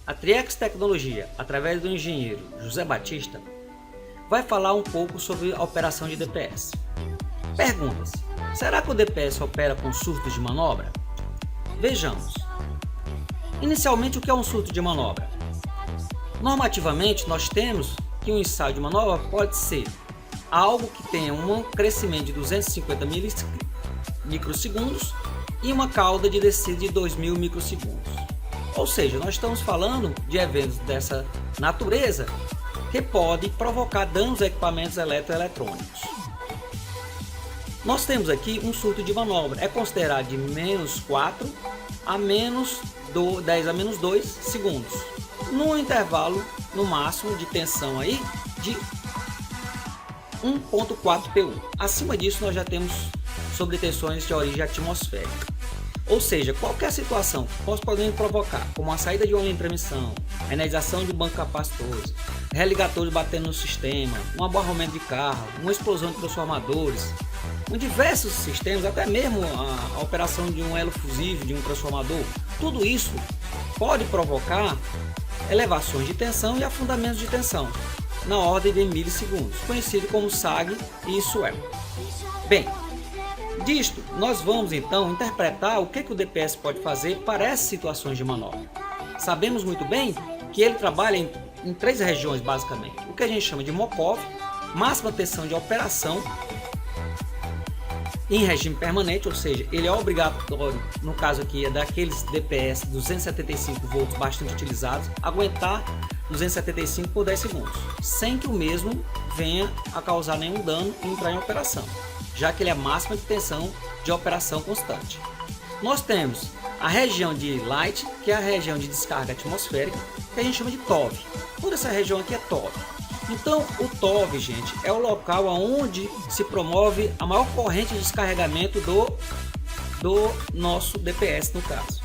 A Triex Tecnologia, através do engenheiro José Batista, vai falar um pouco sobre a operação de DPS. Pergunta-se: será que o DPS opera com surtos de manobra? Vejamos. Inicialmente, o que é um surto de manobra? Normativamente, nós temos que um ensaio de manobra pode ser algo que tenha um crescimento de 250 microsegundos e uma cauda de descida de 2000 microsegundos. Ou seja, nós estamos falando de eventos dessa natureza que pode provocar danos a equipamentos eletroeletrônicos. Nós temos aqui um surto de manobra, é considerado de menos 4 a menos 10 a menos 2 segundos, num intervalo no máximo de tensão aí de 1.4 PU. Acima disso nós já temos sobretensões de origem atmosférica. Ou seja, qualquer situação que podemos provocar, como a saída de uma linha de transmissão, a energização de um banco capacitor, religadores batendo no sistema, um abarroamento de carro, uma explosão de transformadores, em diversos sistemas, até mesmo a operação de um elo fusível de um transformador, tudo isso pode provocar elevações de tensão e afundamentos de tensão na ordem de milissegundos, conhecido como sag e swell. Bem, disto, nós vamos então interpretar o que o DPS pode fazer para essas situações de manobra. Sabemos muito bem que ele trabalha em três regiões basicamente, o que a gente chama de MOCOV, máxima tensão de operação, em regime permanente, ou seja, ele é obrigatório, no caso aqui é daqueles DPS 275 volts bastante utilizados, aguentar 275 por 10 segundos, sem que o mesmo venha a causar nenhum dano e entrar em operação, já que ele é a máxima de tensão de operação constante. Nós temos a região de light, que é a região de descarga atmosférica, que a gente chama de TOV. Toda essa região aqui é TOV. Então o TOV, gente, é o local onde se promove a maior corrente de descarregamento do nosso DPS no caso.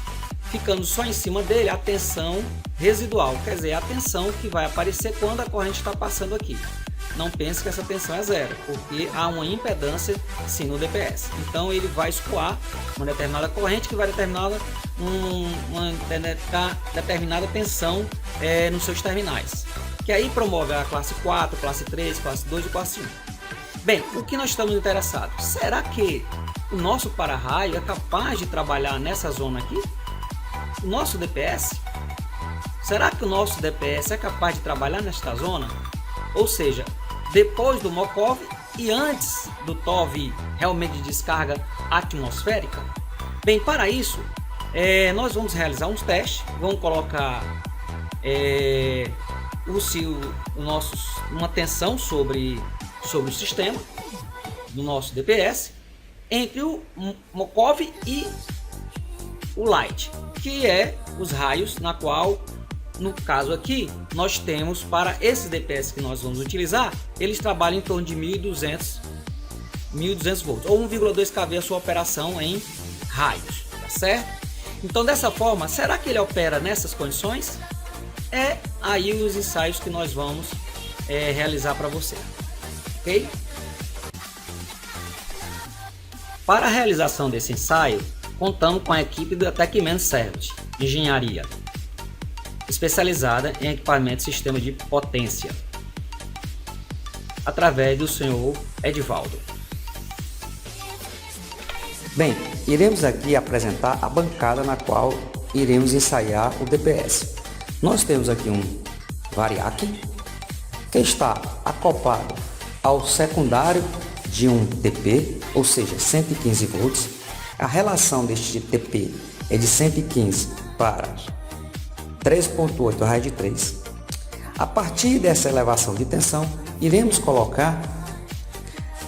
Ficando só em cima dele a tensão residual, quer dizer, a tensão que vai aparecer quando a corrente está passando aqui. Não pense que essa tensão é zero, porque há uma impedância sim no DPS. Então ele vai escoar uma determinada corrente que vai determinar uma determinada tensão nos seus terminais. Que aí promove a classe 4, classe 3, classe 2 e classe 1. Bem, o que nós estamos interessados? Será que o nosso para-raio é capaz de trabalhar nessa zona aqui? O nosso DPS? Será que o nosso DPS é capaz de trabalhar nesta zona? Ou seja, depois do MOCOV e antes do TOV realmente de descarga atmosférica? Bem, para isso, nós vamos realizar uns testes, vamos colocar uma tensão sobre o sistema do nosso DPS entre o MOCOV e o Light, que é os raios na qual, no caso aqui, nós temos para esses DPS que nós vamos utilizar, eles trabalham em torno de 1200 volts, ou 1,2 kV a sua operação em raios, tá certo? Então dessa forma, será que ele opera nessas condições? É aí os ensaios que nós vamos realizar para você, ok? Para a realização desse ensaio, contamos com a equipe da Tecman Service Engenharia, especializada em equipamentos e sistemas de potência, através do senhor Edivaldo. Bem, iremos aqui apresentar a bancada na qual iremos ensaiar o DPS. Nós temos aqui um variac que está acoplado ao secundário de um TP, ou seja, 115 volts. A relação deste TP é de 115 para 3.8 raio de 3. A partir dessa elevação de tensão, iremos colocar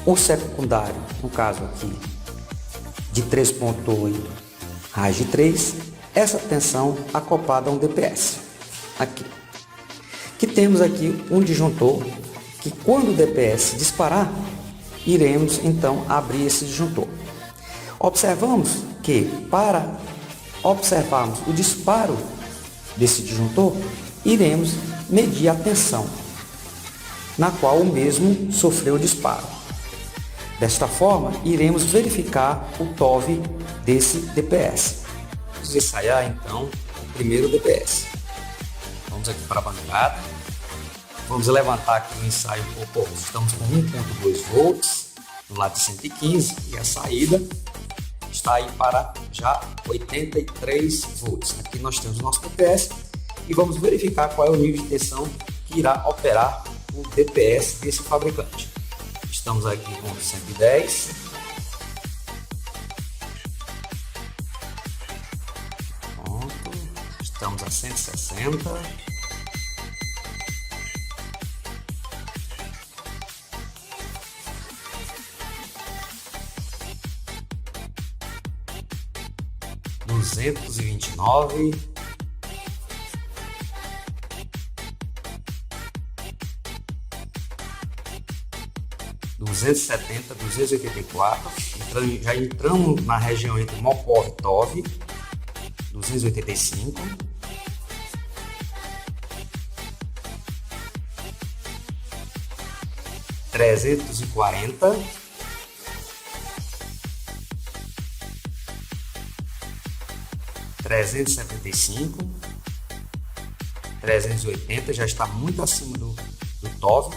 o secundário, no caso aqui, de 3.8 raio de 3, essa tensão acoplada a um DPS. Aqui, que temos aqui um disjuntor que quando o DPS disparar, iremos então abrir esse disjuntor. Observamos que para observarmos o disparo desse disjuntor, iremos medir a tensão na qual o mesmo sofreu o disparo. Desta forma, iremos verificar o TOV desse DPS. Vamos ensaiar então o primeiro DPS. Vamos aqui para a bancada. Vamos levantar aqui o ensaio um pouco. Estamos com 1.2 volts no lado de 115 e a saída está aí para já 83 volts. Aqui nós temos o nosso DPS e vamos verificar qual é o nível de tensão que irá operar o DPS desse fabricante. Estamos aqui com 110. Pronto. Estamos a 160. Duzentos e 270, 284, já entramos na região entre Mocó e Tove, 285, trezentos e 375, 380, já está muito acima do Tove.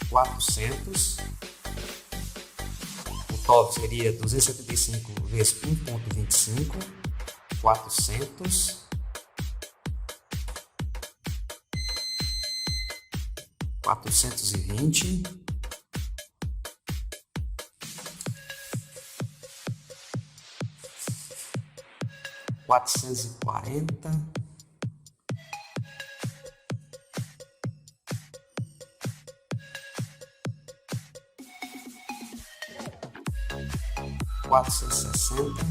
400, o TOV seria 275 vezes 1.25, 400, 420, 440, 460,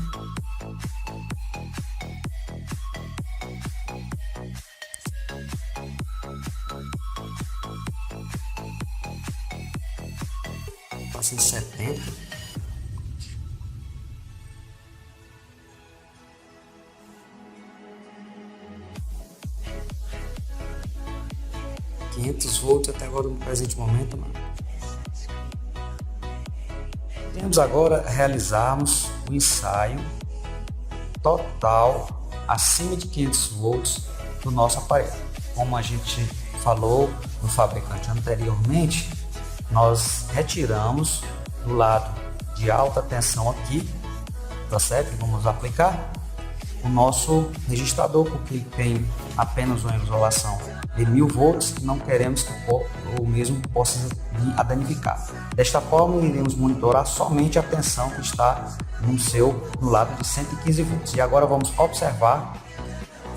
470, 500 volts até agora no presente momento, mano. Temos agora realizarmos o ensaio total acima de 500 volts do nosso aparelho. Como a gente falou no fabricante anteriormente, nós retiramos do lado de alta tensão aqui, tá certo? Vamos aplicar o nosso registrador, porque tem apenas uma isolação de 1000 volts, não queremos que o mesmo possa vir a danificar. Desta forma, iremos monitorar somente a tensão que está no lado de 115 volts. E agora vamos observar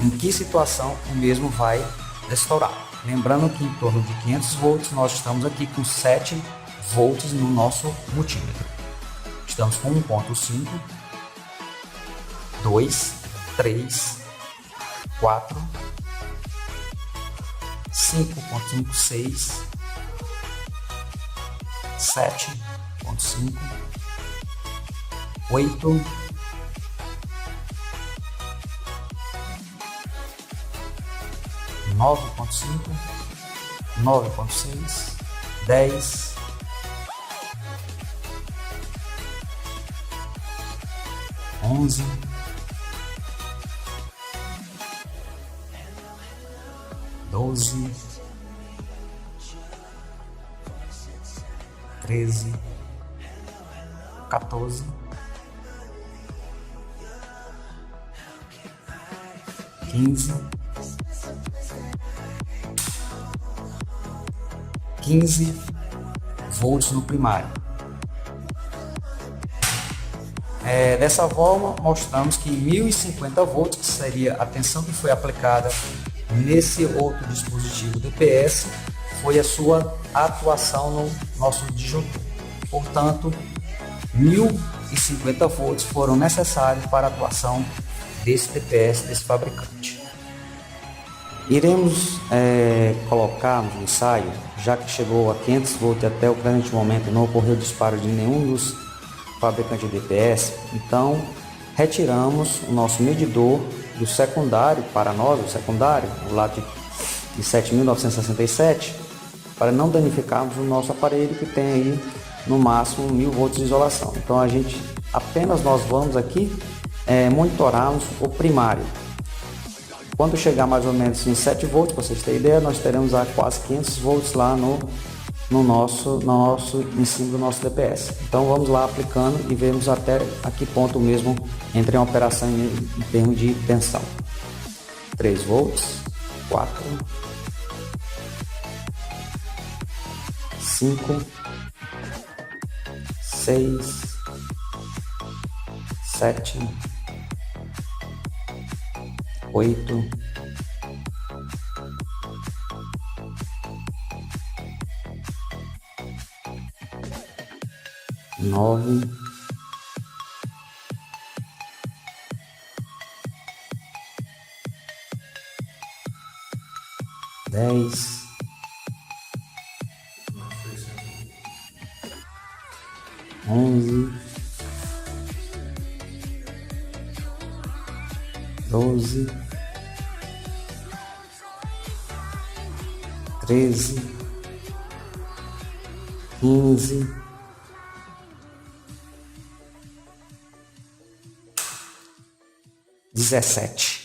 em que situação o mesmo vai estourar. Lembrando que em torno de 500 volts nós estamos aqui com 7 volts no nosso multímetro. Estamos com 1.5, 2, 3, 4, 5.56, 7.5, 8, 9.5, 9.6, 10, 11, 12, 13, 14, 15 volts no primário. Dessa forma, mostramos que 1050 volts, que seria a tensão que foi aplicada nesse outro dispositivo DPS, foi a sua atuação no nosso disjuntor. Portanto, 1050 volts foram necessários para a atuação desse DPS, desse fabricante. Iremos colocar no ensaio, já que chegou a 500 volts até o presente momento, não ocorreu disparo de nenhum dos fabricantes de DPS, então retiramos o nosso medidor do secundário para nós, o secundário, o lado de 7.967, para não danificarmos o nosso aparelho, que tem aí no máximo 1000 volts de isolação. Então nós vamos aqui monitorarmos o primário. Quando chegar mais ou menos em 7 volts, para vocês terem ideia, nós teremos a quase 500 volts lá em cima do nosso DPS. Então vamos lá aplicando e vemos até a que ponto mesmo entra em operação em termos de tensão. 3 volts, 4, 5, 6, 7, 8, 9, 10, 11, 12, 13, 15, 17.